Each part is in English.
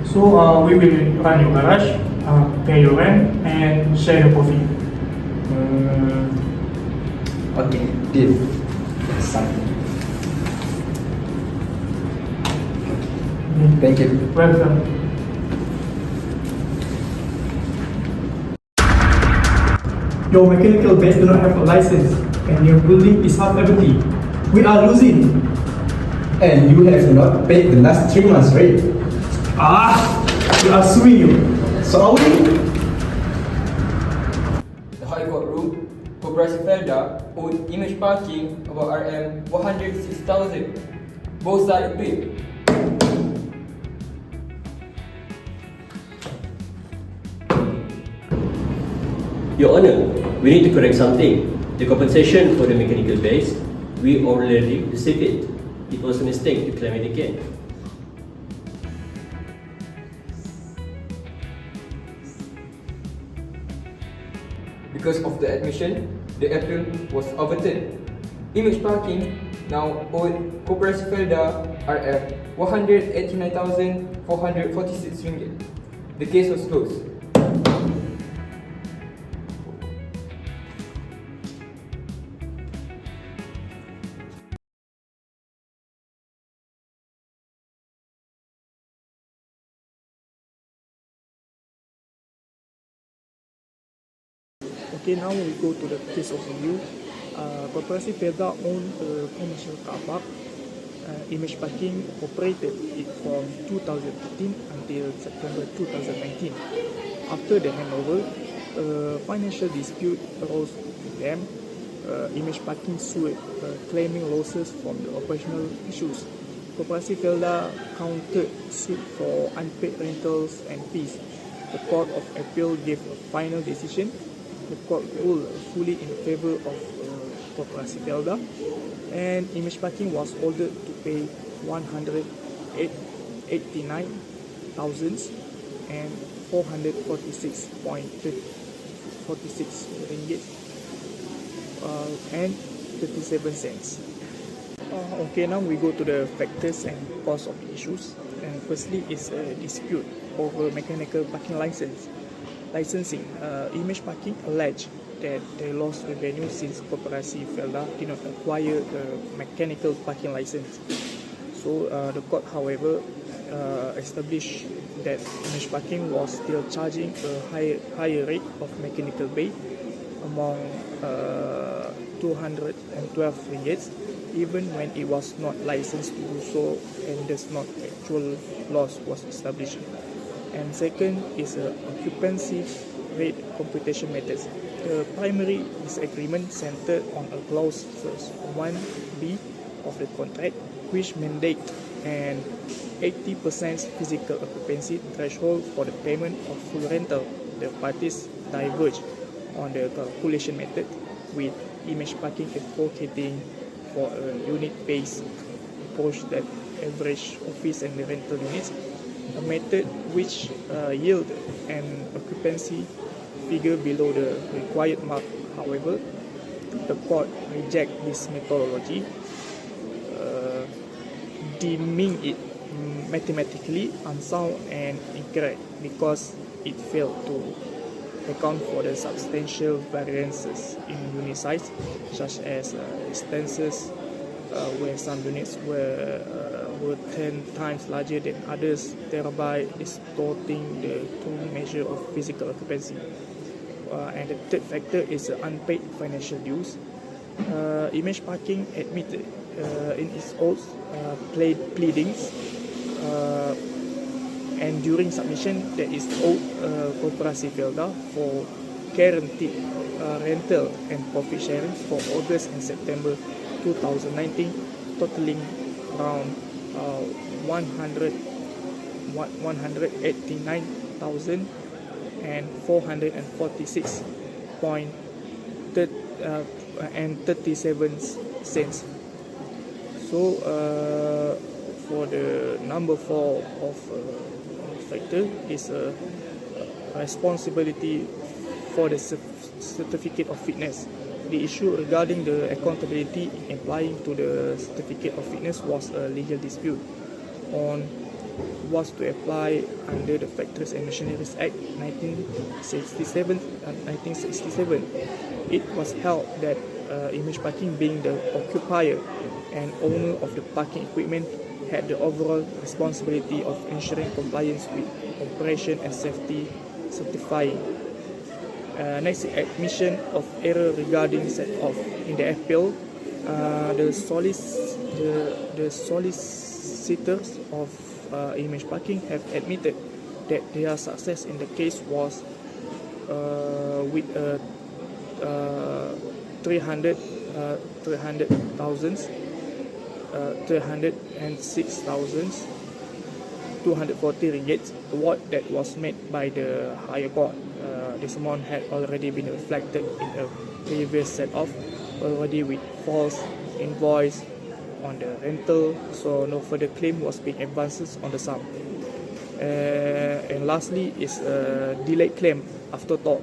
So we will run your garage, pay your rent, and share the profit. Okay, deal. Let's sign. Thank you. Welcome. Your mechanical base do not have a license, and your building is half empty. We are losing. And you have not paid the last 3 months rent. We are suing you. So are we? The High Court ruled Koperasi Felda owed Image Parking about RM 106,000. Both sides appealed. Your Honor, we need to correct something. The compensation for the mechanical base, we already received it. It was a mistake to claim it again. Because of the admission, the appeal was overturned. Image Parking now owed Koperasi Felda RM 189,446 ringgit. The case was closed. Okay, now we go to the case of review. Koperasi Felda owned a commercial car park. Image Parking operated it from 2015 until September 2019. After the handover, a financial dispute arose with them. Image Parking sued, claiming losses from the operational issues. Koperasi Felda countered suit for unpaid rentals and fees. The Court of Appeal gave a final decision. The court ruled fully in favor of Koperasi Felda, and Image Parking was ordered to pay 189,446.46 ringgit and 37 cents. Okay, now we go to the factors and cause of the issues. And firstly is a dispute over mechanical parking licensing. Image Parking alleged that they lost revenue since Koperasi Felda did not acquire a mechanical parking license. So the court, however, established that Image Parking was still charging a higher rate of mechanical bay, among 212 ringgit, even when it was not licensed to do so, and thus not actual loss was established. And second is occupancy rate computation methods. The primary disagreement centered on a clause 1B of the contract, which mandate an 80% physical occupancy threshold for the payment of full rental. The parties diverged on the calculation method, with Image Parking advocating for a unit-based approach that average office and rental units, a method which yield an occupancy figure below the required mark. However, the court rejected this methodology, deeming it mathematically unsound and incorrect because it failed to account for the substantial variances in unit size, such as instances where some units were 10 times larger than others, thereby distorting the true measure of physical occupancy. And the third factor is unpaid financial dues. Image Parking admitted in its own pleadings and during submission that is owed Koperasi Felda for guaranteed rental and profit sharing for August and September 2019, totaling around 189,446.37 cents. So for the number 4 of factor is a responsibility for the certificate of fitness. The issue regarding the accountability applying to the certificate of fitness was a legal dispute. On was to apply under the Factories and Machineries Act 1967. It was held that image parking, being the occupier and owner of the parking equipment, had the overall responsibility of ensuring compliance with operation and safety certifying. Next, admission of error regarding set off. In the appeal, the solicitors of image parking have admitted that their success in the case was with 306,240 ringgit award that was made by the higher court. This amount had already been reflected in a previous set off, already with false invoice on the rental, so no further claim was being advances on the sum. And lastly is a delayed claim afterthought.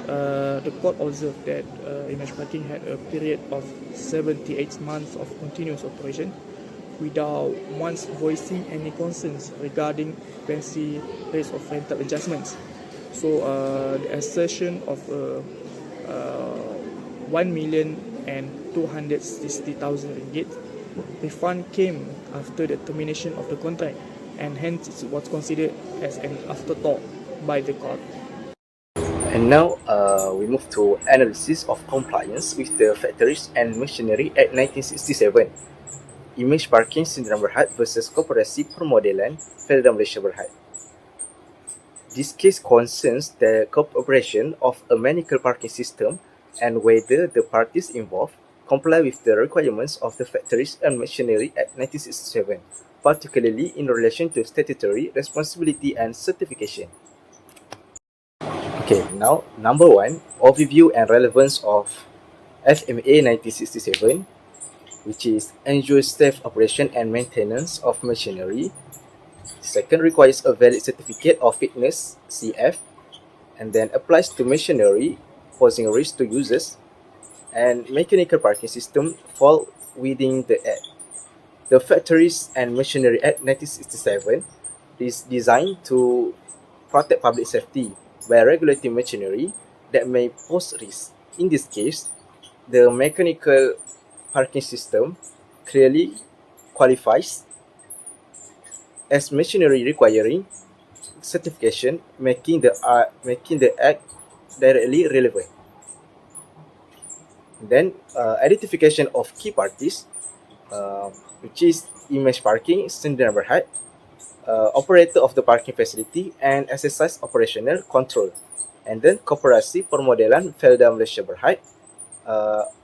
The court observed that image parking had a period of 78 months of continuous operation without once voicing any concerns regarding occupancy rates of rental adjustments. So the assertion of 1,260,000 ringgit refund came after the termination of the contract, and hence it was considered as an afterthought by the court. And now we move to analysis of compliance with the Factories and Machinery Act 1967. Image Parking Sdn Berhad versus Koperasi Permodelan Felda Malaysia Berhad. This case concerns the cooperation of a mechanical parking system and whether the parties involved comply with the requirements of the Factories and Machinery Act 1967, particularly in relation to statutory responsibility and certification. Okay, now number 1, overview and relevance of FMA 1967, which is ensures safe operation and maintenance of machinery. Second, requires a valid certificate of fitness, CF, and then applies to machinery posing a risk to users, and mechanical parking system fall within the Act. The Factories and Machinery Act 1967 is designed to protect public safety by regulating machinery that may pose risk. In this case, the mechanical parking system clearly qualifies as machinery requiring certification, making the Act directly relevant. Then, identification of key parties, which is image parking Sdn Berhad, operator of the parking facility, and exercise operational control. And then Koperasi Permodelan Felda Malaysia Berhad,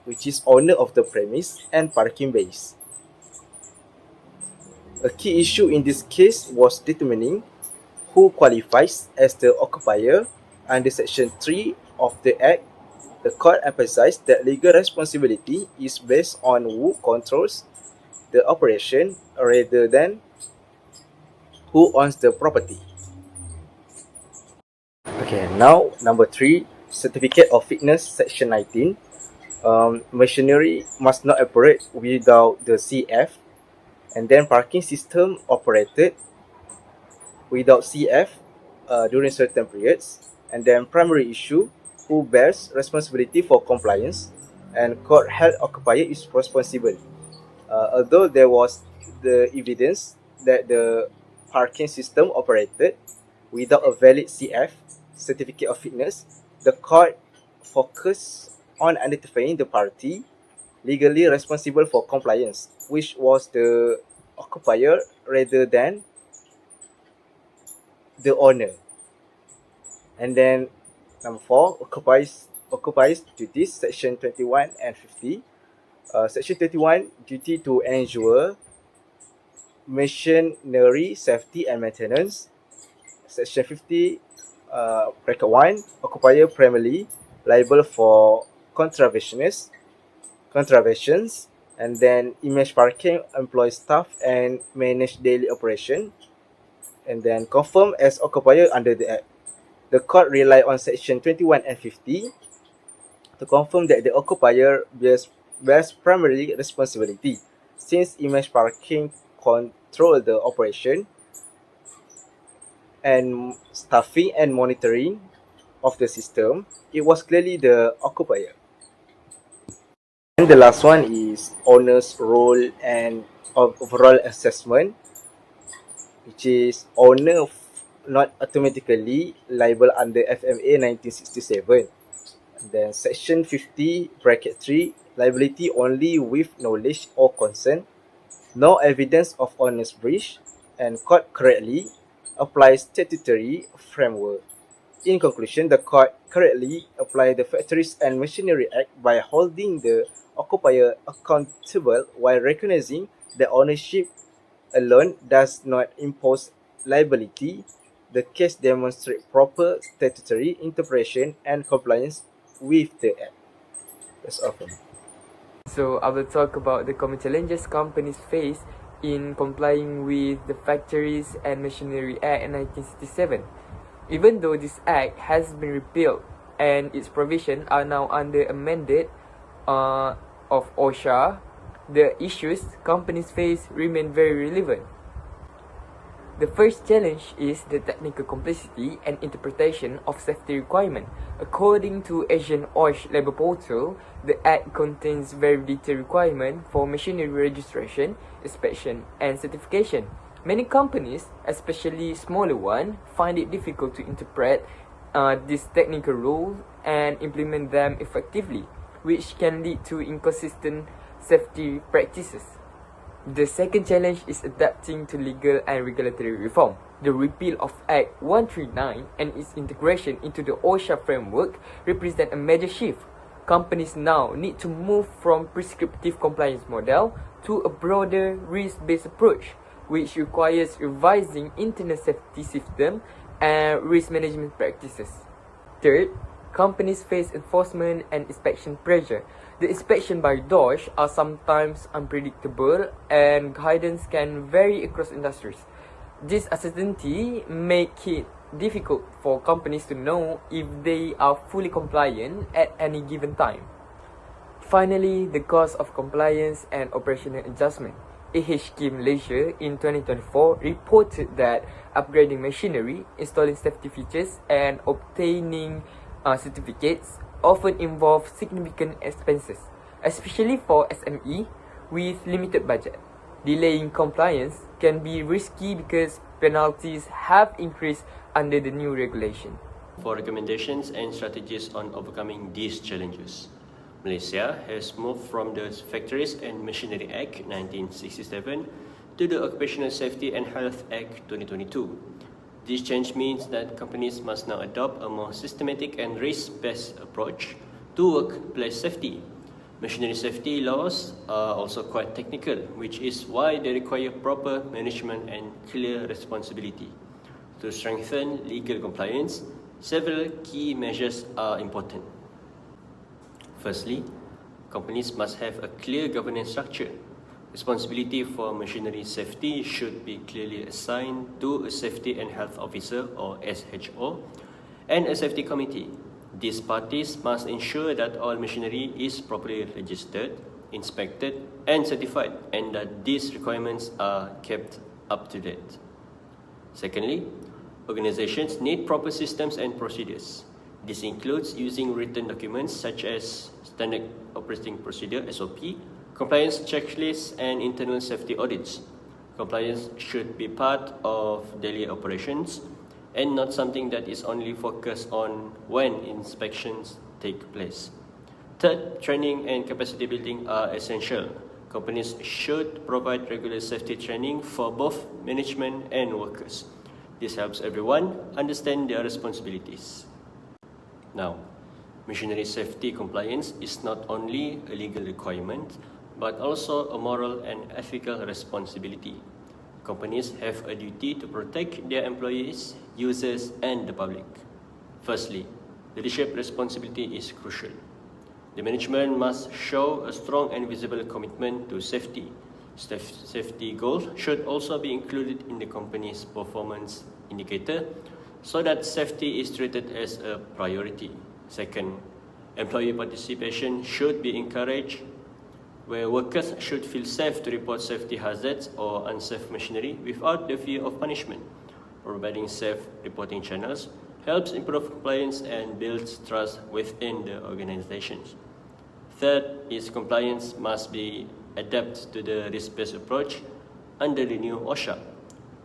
which is owner of the premise and parking base. A key issue in this case was determining who qualifies as the occupier under Section 3 of the Act. The court emphasized that legal responsibility is based on who controls the operation rather than who owns the property. Okay, now number 3, Certificate of Fitness, Section 19. Machinery must not operate without the CF, and then parking system operated without CF during certain periods, and then primary issue, who bears responsibility for compliance, and court held occupier is responsible. Although there was the evidence that the parking system operated without a valid CF, Certificate of Fitness, the court focused on identifying the party legally responsible for compliance, which was the occupier rather than the owner. And then number 4, occupies duties, Section 21 and 50. Section 21, duty to ensure machinery safety and maintenance. Section 50, bracket 1, occupier primarily liable for contraventions, and then image parking employs staff and manage daily operation, and then confirm as occupier under the Act. The court relied on Section 21 and 50 to confirm that the occupier bears primary responsibility, since image parking control the operation and staffing and monitoring of the system, it was clearly the occupier. And the last one is owner's role and overall assessment, which is owner not automatically liable under FMA 1967. Then section 50 bracket 3, liability only with knowledge or consent, no evidence of honest breach, and court correctly applies statutory framework. In conclusion, the court correctly applied the Factories and Machinery Act by holding the occupier accountable while recognizing that ownership alone does not impose liability. The case demonstrates proper statutory interpretation and compliance with the Act. That's all for me. So I will talk about the common challenges companies face in complying with the Factories and Machinery Act 1967. Even though this act has been repealed and its provisions are now under amended of OSHA, the issues companies face remain very relevant. The first challenge is the technical complexity and interpretation of safety requirement. According to Asian OSH Labour Portal, the Act contains very detailed requirements for machinery registration, inspection, and certification. Many companies, especially smaller ones, find it difficult to interpret these technical rules and implement them effectively, which can lead to inconsistent safety practices. The second challenge is adapting to legal and regulatory reform. The repeal of Act 139 and its integration into the OSHA framework represent a major shift. Companies now need to move from prescriptive compliance model to a broader risk-based approach, which requires revising internal safety system and risk management practices. Third, companies face enforcement and inspection pressure. The inspection by DOSH are sometimes unpredictable and guidance can vary across industries. This uncertainty makes it difficult for companies to know if they are fully compliant at any given time. Finally, the cost of compliance and operational adjustment. AHK Malaysia in 2024 reported that upgrading machinery, installing safety features, and obtaining certificates often involve significant expenses, especially for SME with limited budget. Delaying compliance can be risky because penalties have increased under the new regulation. For recommendations and strategies on overcoming these challenges, Malaysia has moved from the Factories and Machinery Act 1967 to the Occupational Safety and Health Act 2022. This change means that companies must now adopt a more systematic and risk-based approach to workplace safety. Machinery safety laws are also quite technical, which is why they require proper management and clear responsibility. To strengthen legal compliance, several key measures are important. Firstly, companies must have a clear governance structure. Responsibility for machinery safety should be clearly assigned to a Safety and Health Officer or SHO and a safety committee. These parties must ensure that all machinery is properly registered, inspected and certified and that these requirements are kept up to date. Secondly, organizations need proper systems and procedures. This includes using written documents such as Standard Operating Procedure (SOP), compliance checklists, and internal safety audits. Compliance should be part of daily operations and not something that is only focused on when inspections take place. Third, training and capacity building are essential. Companies should provide regular safety training for both management and workers. This helps everyone understand their responsibilities. Now, machinery safety compliance is not only a legal requirement, but also a moral and ethical responsibility. Companies have a duty to protect their employees, users, and the public. Firstly, leadership responsibility is crucial. The management must show a strong and visible commitment to safety. Safety goals should also be included in the company's performance indicator so that safety is treated as a priority. Second, employee participation should be encouraged, where workers should feel safe to report safety hazards or unsafe machinery without the fear of punishment. providing safe reporting channels helps improve compliance and builds trust within the organizations. Third is compliance must be adapted to the risk-based approach under the new OSHA.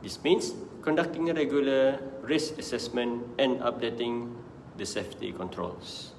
This means conducting a regular risk assessment and updating the safety controls.